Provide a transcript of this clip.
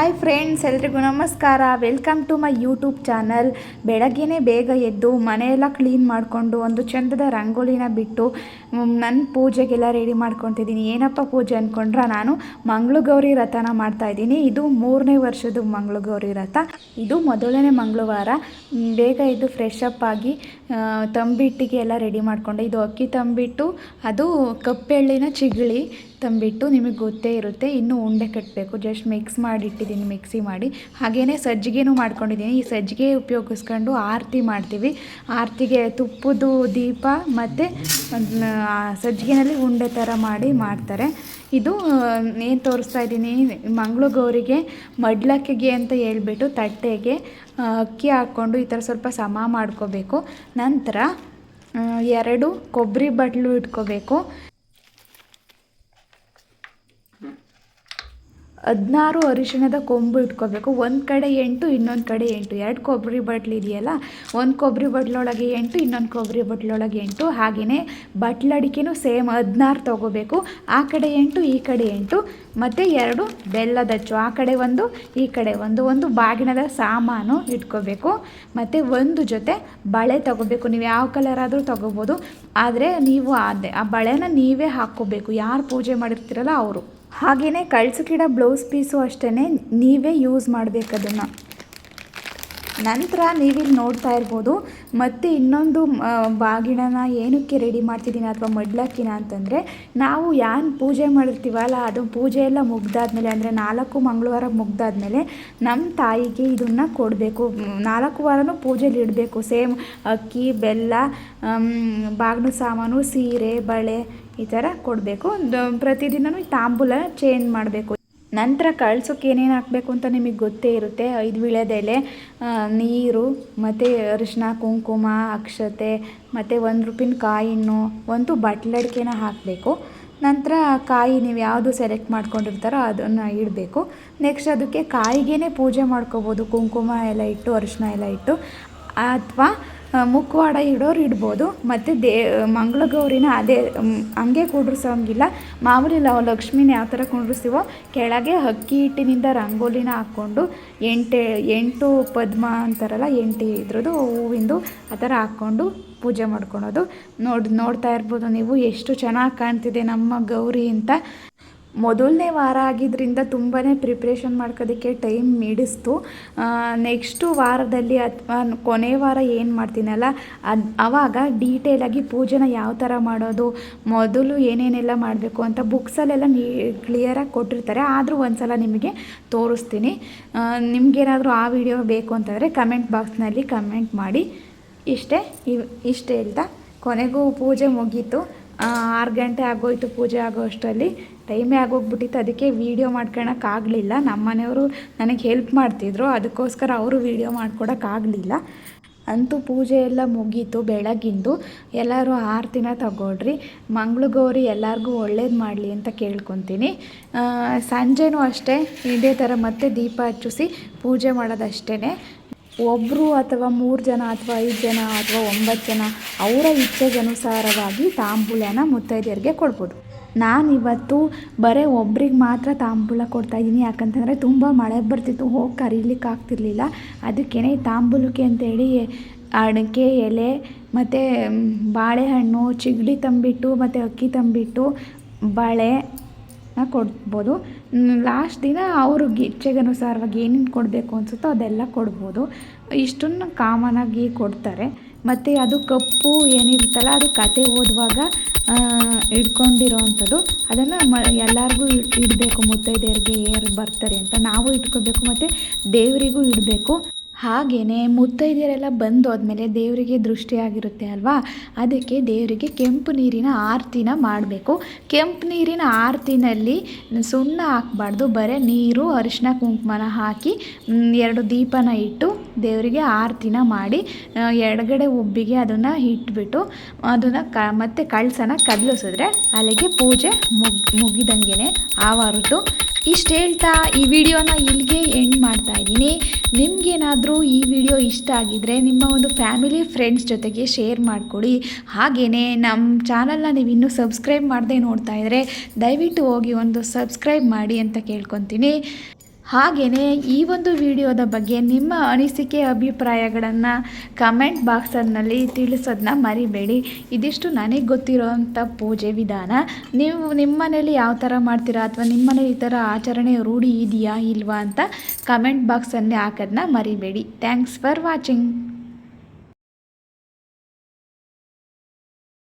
Hi friends, ಎಲ್ರಿಗೂ ನಮಸ್ಕಾರ. Welcome to my YouTube channel. ಬೆಳಗ್ಗೆನೇ ಬೇಗ ಎದ್ದು ಮನೆಯೆಲ್ಲ ಕ್ಲೀನ್ ಮಾಡಿಕೊಂಡು ಒಂದು ಚಂದದ ರಂಗೋಲಿನ ಬಿಟ್ಟು ನನ್ನ ಪೂಜೆಗೆಲ್ಲ ರೆಡಿ ಮಾಡ್ಕೊತಿದ್ದೀನಿ. ಏನಪ್ಪ ಪೂಜೆ ಅಂದ್ಕೊಂಡ್ರೆ, ನಾನು ಮಂಗಳಗೌರಿ ವ್ರತನ ಮಾಡ್ತಾಯಿದ್ದೀನಿ. ಇದು 3ನೇ ವರ್ಷದ ಮಂಗಳಗೌರಿ ವ್ರತ. ಇದು ಮೊದಲನೇ ಮಂಗಳವಾರ. ಬೇಗ ಎದ್ದು ಫ್ರೆಶ್ ಅಪ್ ಆಗಿ ತಂಬಿಟ್ಟಿಗೆ ಎಲ್ಲ ರೆಡಿ ಮಾಡಿಕೊಂಡೆ. ಇದು ಅಕ್ಕಿ ತಂಬಿಟ್ಟು, ಅದು ಕಪ್ಪೆಳ್ಳಿನ ಚಿಗಳಿ ತಂಬಿಟ್ಟು, ನಿಮಗೆ ಗೊತ್ತೇ ಇರುತ್ತೆ. ಇನ್ನೂ ಉಂಡೆ ಕಟ್ಟಬೇಕು, ಜಸ್ಟ್ ಮಿಕ್ಸ್ ಮಾಡಿ ಇಟ್ಟಿದ್ದೀನಿ, ಮಿಕ್ಸಿ ಮಾಡಿ. ಹಾಗೆಯೇ ಸಜ್ಜಿಗೆನೂ ಮಾಡ್ಕೊಂಡಿದ್ದೀನಿ. ಈ ಸಜ್ಜಿಗೆ ಉಪಯೋಗಿಸ್ಕೊಂಡು ಆರತಿ ಮಾಡ್ತೀವಿ. ಆರತಿಗೆ ತುಪ್ಪದ ದೀಪ ಮತ್ತು ಸಜ್ಜಿಗೆನಲ್ಲಿ ಉಂಡೆ ಥರ ಮಾಡಿ ಮಾಡ್ತಾರೆ. ಇದು ಏನು ತೋರಿಸ್ತಾ ಇದ್ದೀನಿ, ಮಂಗಳಗೌರಿಗೆ ಮಡ್ಲಕ್ಕಿಗೆ ಅಂತ ಹೇಳ್ಬಿಟ್ಟು ತಟ್ಟೆಗೆ ಅಕ್ಕಿ ಹಾಕ್ಕೊಂಡು ಈ ಥರ ಸ್ವಲ್ಪ ಸಮ ಮಾಡ್ಕೋಬೇಕು. ನಂತರ 2 ಕೊಬ್ಬರಿ ಬಟ್ಲು ಇಟ್ಕೋಬೇಕು. 16 ಅರಿಶಿಣದ ಕೊಂಬು ಇಟ್ಕೋಬೇಕು. ಒಂದು ಕಡೆ 8, ಇನ್ನೊಂದು ಕಡೆ 8. 2 ಕೊಬ್ಬರಿ ಬಟ್ಲು ಇದೆಯಲ್ಲ, ಒಂದು ಕೊಬ್ಬರಿ ಬಟ್ಲೊಳಗೆ 8, ಇನ್ನೊಂದು ಕೊಬ್ಬರಿ ಬಟ್ಲೊಳಗೆ 8. ಹಾಗೆಯೇ ಬಟ್ಲಡಿಕೆನೂ ಸೇಮ್ 16 ತೊಗೋಬೇಕು. ಆ ಕಡೆ 8, ಈ ಕಡೆ 8. ಮತ್ತು 2 ಬೆಲ್ಲದ ಅಚ್ಚು, ಆ ಕಡೆ 1, ಈ ಕಡೆ 1. ಒಂದು ಬಾಗಿಣದ ಸಾಮಾನು ಇಟ್ಕೋಬೇಕು. ಮತ್ತು 1 ಜೊತೆ ಬಳೆ ತೊಗೋಬೇಕು. ನೀವು ಯಾವ ಕಲರ್ ಆದರೂ ತೊಗೋಬೋದು, ಆದರೆ ನೀವು ಆ ಬಳೆನ ನೀವೇ ಹಾಕ್ಕೋಬೇಕು, ಯಾರು ಪೂಜೆ ಮಾಡಿರ್ತೀರಲ್ಲ ಅವರು. ಹಾಗೆಯೇ ಕಳ್ಸಕ್ಕಿಡೋ ಬ್ಲೌಸ್ ಪೀಸು ಅಷ್ಟೇ ನೀವೇ ಯೂಸ್ ಮಾಡಬೇಕು ಅದನ್ನು. ನಂತರ ನೀವಿಲ್ಲಿ ನೋಡ್ತಾ ಇರ್ಬೋದು. ಮತ್ತು ಇನ್ನೊಂದು ಬಾಗಿಣನ ಏನಕ್ಕೆ ರೆಡಿ ಮಾಡ್ತಿದ್ದೀನಿ ಅಥವಾ ಮಡ್ಲಕ್ಕಿನ ಅಂತಂದರೆ, ನಾವು ಏನು ಪೂಜೆ ಮಾಡಿರ್ತೀವಲ್ಲ, ಅದು ಪೂಜೆ ಎಲ್ಲ ಮುಗ್ದಾದ್ಮೇಲೆ, ಅಂದರೆ 4 ಮಂಗಳವಾರ ಮುಗ್ದಾದ್ಮೇಲೆ ನಮ್ಮ ತಾಯಿಗೆ ಇದನ್ನು ಕೊಡಬೇಕು. 4 ವಾರನೂ ಪೂಜೆಲಿ ಇಡಬೇಕು. ಸೇಮ್ ಅಕ್ಕಿ, ಬೆಲ್ಲ, ಬಾಗಿನ ಸಾಮಾನು, ಸೀರೆ, ಬಳೆ ಈ ಥರ ಕೊಡಬೇಕು. ಪ್ರತಿದಿನವೂ ತಾಂಬೂಲ ಚೇಂಜ್ ಮಾಡಬೇಕು. ನಂತರ ಕಳ್ಸೋಕ್ಕೆ ಏನೇನು ಹಾಕಬೇಕು ಅಂತ ನಿಮಗೆ ಗೊತ್ತೇ ಇರುತ್ತೆ. 5 ವೀಳ್ಯದೆಲೆ, ನೀರು, ಮತ್ತು ಅರಿಶಿನ, ಕುಂಕುಮ, ಅಕ್ಷತೆ, ಮತ್ತು 1 ರೂಪಾಯಿನ ಕಾಯಿನ್ನು, ಒಂದು ಬಟ್ಲಡಿಕೆನ ಹಾಕಬೇಕು. ನಂತರ ಕಾಯಿ ನೀವು ಯಾವುದು ಸೆಲೆಕ್ಟ್ ಮಾಡ್ಕೊಂಡಿರ್ತಾರೋ ಅದನ್ನು ಇಡಬೇಕು. ನೆಕ್ಸ್ಟ್ ಅದಕ್ಕೆ ಕಾಯಿಗೇ ಪೂಜೆ ಮಾಡ್ಕೋಬೋದು, ಕುಂಕುಮ ಎಲ್ಲ ಇಟ್ಟು, ಅರಿಶಿನ ಎಲ್ಲ ಇಟ್ಟು, ಅಥವಾ ಮುಖವಾಡ ಇಡೋರು ಇಡ್ಬೋದು. ಮತ್ತು ಮಂಗಳಗೌರಿನ ಅದೇ ಹಂಗೆ ಕುಂಡ್ರಿಸೋಂಗಿಲ್ಲ. ಮಾಮೂಲಿ ಲಕ್ಷ್ಮೀನ ಯಾವ ಥರ ಕುಂಡ್ರಿಸ್ತೀವೋ ಕೆಳಗೆ ಅಕ್ಕಿ ಹಿಟ್ಟಿನಿಂದ ರಂಗೋಲಿನ ಹಾಕ್ಕೊಂಡು 8 ಪದ್ಮ ಅಂತಾರಲ್ಲ, 8 ಇದ್ರದ್ದು ಹೂವಿಂದು ಆ ಥರ ಹಾಕ್ಕೊಂಡು ಪೂಜೆ ಮಾಡ್ಕೊಳೋದು. ನೋಡ್ತಾ ಇರ್ಬೋದು ನೀವು ಎಷ್ಟು ಚೆನ್ನಾಗಿ ಕಾಣ್ತಿದೆ ನಮ್ಮ ಗೌರಿ ಅಂತ. ಮೊದಲನೇ ವಾರ ಆಗಿದ್ದರಿಂದ ತುಂಬಾ ಪ್ರಿಪ್ರೇಷನ್ ಮಾಡ್ಕೋದಕ್ಕೆ ಟೈಮ್ ಹಿಡಿಸ್ತು. ನೆಕ್ಸ್ಟು ವಾರದಲ್ಲಿ ಅಥವಾ ಕೊನೆ ವಾರ ಏನು ಮಾಡ್ತೀನಲ್ಲ, ಆವಾಗ ಡೀಟೇಲಾಗಿ ಪೂಜೆನ ಯಾವ ಥರ ಮಾಡೋದು, ಮೊದಲು ಏನೇನೆಲ್ಲ ಮಾಡಬೇಕು ಅಂತ ಬುಕ್ಸಲ್ಲೆಲ್ಲ ಕ್ಲಿಯರಾಗಿ ಕೊಟ್ಟಿರ್ತಾರೆ. ಆದರೂ ಒಂದು ಸಲ ನಿಮಗೆ ತೋರಿಸ್ತೀನಿ. ನಿಮಗೇನಾದರೂ ಆ ವಿಡಿಯೋ ಬೇಕು ಅಂತಂದರೆ ಕಮೆಂಟ್ ಬಾಕ್ಸ್ನಲ್ಲಿ ಕಮೆಂಟ್ ಮಾಡಿ. ಇಷ್ಟೇ ಹೇಳ್ತಾ ಕೊನೆಗೂ ಪೂಜೆ ಮುಗೀತು. 6 ಗಂಟೆ ಆಗೋಯ್ತು. ಪೂಜೆ ಆಗೋ ಅಷ್ಟರಲ್ಲಿ ಟೈಮೇ ಆಗೋಗ್ಬಿಟ್ಟಿತ್ತು. ಅದಕ್ಕೆ ವೀಡಿಯೋ ಮಾಡ್ಕೊಳಕ್ಕಾಗಲಿಲ್ಲ. ನಮ್ಮ ಮನೆಯವರು ನನಗೆ ಹೆಲ್ಪ್ ಮಾಡ್ತಿದ್ರು, ಅದಕ್ಕೋಸ್ಕರ ಅವರು ವೀಡಿಯೋ ಮಾಡ್ಕೊಡೋಕ್ಕಾಗಲಿಲ್ಲ. ಅಂತೂ ಪೂಜೆ ಎಲ್ಲ ಮುಗೀತು ಬೆಳಗಿಂದು. ಎಲ್ಲರೂ ಆರತಿನ ತಗೊಳ್ರಿ. ಮಂಗಳಗೌರಿ ಎಲ್ಲರಿಗೂ ಒಳ್ಳೇದು ಮಾಡಲಿ ಅಂತ ಕೇಳ್ಕೊತೀನಿ. ಸಂಜೆನೂ ಅಷ್ಟೇ ಇದೇ ಥರ ಮತ್ತೆ ದೀಪ ಹಚ್ಚಿಸಿ ಪೂಜೆ ಮಾಡೋದಷ್ಟೇ. ಒಬ್ಬರು ಅಥವಾ 3 ಜನ ಅಥವಾ 5 ಜನ ಅಥವಾ 9 ಜನ ಅವರ ಇಚ್ಛೆಗನುಸಾರವಾಗಿ ತಾಂಬೂಲನ ಮುತ್ತೈದೆಯರಿಗೆ ಕೊಡ್ಬೋದು. ನಾನಿವತ್ತು ಬರೀ ಒಬ್ರಿಗೆ ಮಾತ್ರ ತಾಂಬೂಲ ಕೊಡ್ತಾಯಿದ್ದೀನಿ. ಯಾಕಂತಂದರೆ ತುಂಬ ಮಳೆ ಬರ್ತಿತ್ತು, ಹೋಗಿ ಕರೀಲಿಕ್ಕೆ ಆಗ್ತಿರ್ಲಿಲ್ಲ. ಅದಕ್ಕೇ ತಾಂಬೂಲಕ್ಕೆ ಅಂತೇಳಿ ಅಡಿಕೆ ಎಲೆ ಮತ್ತು ಬಾಳೆಹಣ್ಣು, ಚಿಗಳಿ ತಂಬಿಟ್ಟು ಮತ್ತು ಅಕ್ಕಿ ತಂಬಿಟ್ಟು, ಬಳೆ ಕೊಡ್ಬೋದು. ಲಾಸ್ಟ್ ದಿನ ಅವ್ರಿಗೆ ಇಚ್ಛೆಗನುಸಾರವಾಗಿ ಏನೇನು ಕೊಡಬೇಕು ಅನಿಸುತ್ತೋ ಅದೆಲ್ಲ ಕೊಡ್ಬೋದು. ಇಷ್ಟನ್ನು ಕಾಮನಾಗಿ ಕೊಡ್ತಾರೆ. ಮತ್ತು ಅದು ಕಪ್ಪು ಏನಿರುತ್ತಲ್ಲ, ಅದು ಕತೆ ಓದುವಾಗ ಇಟ್ಕೊಂಡಿರೋ ಅಂಥದ್ದು. ಅದನ್ನು ಎಲ್ಲರಿಗೂ ಇಡಬೇಕು. ಮುತ್ತೈದೆಯರಿಗೆ ಯಾರು ಬರ್ತಾರೆ ಅಂತ ನಾವು ಇಟ್ಕೋಬೇಕು, ಮತ್ತು ದೇವರಿಗೂ ಇಡಬೇಕು. ಹಾಗೆಯೇ ಮುತ್ತೈದೆಯರೆಲ್ಲ ಬಂದೋದ್ಮೇಲೆ ದೇವರಿಗೆ ದೃಷ್ಟಿಯಾಗಿರುತ್ತೆ ಅಲ್ವಾ, ಅದಕ್ಕೆ ದೇವರಿಗೆ ಕೆಂಪು ನೀರಿನ ಆರತಿನ ಮಾಡಬೇಕು. ಕೆಂಪು ನೀರಿನ ಆರತಿನಲ್ಲಿ ಸುಣ್ಣ ಹಾಕಬಾರ್ದು, ಬರೀ ನೀರು, ಅರಿಶಿನ, ಕುಂಕುಮನ ಹಾಕಿ 2 ದೀಪನ ಇಟ್ಟು ದೇವರಿಗೆ ಆರತಿನ ಮಾಡಿ ಎಡಗಡೆ ಉಬ್ಬಿಗೆ ಅದನ್ನು ಇಟ್ಬಿಟ್ಟು ಅದನ್ನು ಮತ್ತೆ ಕಳಸನ ಕದಲಿಸಿದ್ರೆ ಅಲ್ಲಿಗೆ ಪೂಜೆ ಮುಗಿದಂಗೆ ಆವಾರದ್ದು. ಇಷ್ಟು ಹೇಳ್ತಾ ಈ ವಿಡಿಯೋನ ಇಲ್ಲಿಗೆ ಎಂಡ್ ಮಾಡ್ತಾಯಿದ್ದೀನಿ. ನಿಮಗೇನಾದರೂ ಈ ವಿಡಿಯೋ ಇಷ್ಟ ಆಗಿದ್ದರೆ ನಿಮ್ಮ ಒಂದು ಫ್ಯಾಮಿಲಿ ಫ್ರೆಂಡ್ಸ್ ಜೊತೆಗೆ ಶೇರ್ ಮಾಡಿಕೊಡಿ. ಹಾಗೆಯೇ ನಮ್ಮ ಚಾನಲ್ನ ನೀವು ಇನ್ನೂ ಸಬ್ಸ್ಕ್ರೈಬ್ ಮಾಡದೆ ನೋಡ್ತಾ ಇದ್ದರೆ ದಯವಿಟ್ಟು ಹೋಗಿ ಒಂದು ಸಬ್ಸ್ಕ್ರೈಬ್ ಮಾಡಿ ಅಂತ ಕೇಳ್ಕೊತೀನಿ. ಹಾಗೆಯೇ ಈ ಒಂದು ವಿಡಿಯೋದ ಬಗ್ಗೆ ನಿಮ್ಮ ಅನಿಸಿಕೆ ಅಭಿಪ್ರಾಯಗಳನ್ನು ಕಮೆಂಟ್ ಬಾಕ್ಸಲ್ಲಿ ತಿಳಿಸೋದನ್ನ ಮರಿಬೇಡಿ. ಇದಿಷ್ಟು ನನಗೆ ಗೊತ್ತಿರೋವಂಥ ಪೂಜೆ ವಿಧಾನ. ನೀವು ನಿಮ್ಮ ಮನೇಲಿ ಯಾವ ಥರ ಮಾಡ್ತೀರಾ ಅಥವಾ ನಿಮ್ಮ ಮನೇಲಿ ಈ ಥರ ಆಚರಣೆ ರೂಢಿ ಇದೆಯಾ ಇಲ್ವಾ ಅಂತ ಕಮೆಂಟ್ ಬಾಕ್ಸಲ್ಲಿ ಹಾಕೋದನ್ನ ಮರಿಬೇಡಿ. Thanks for watching.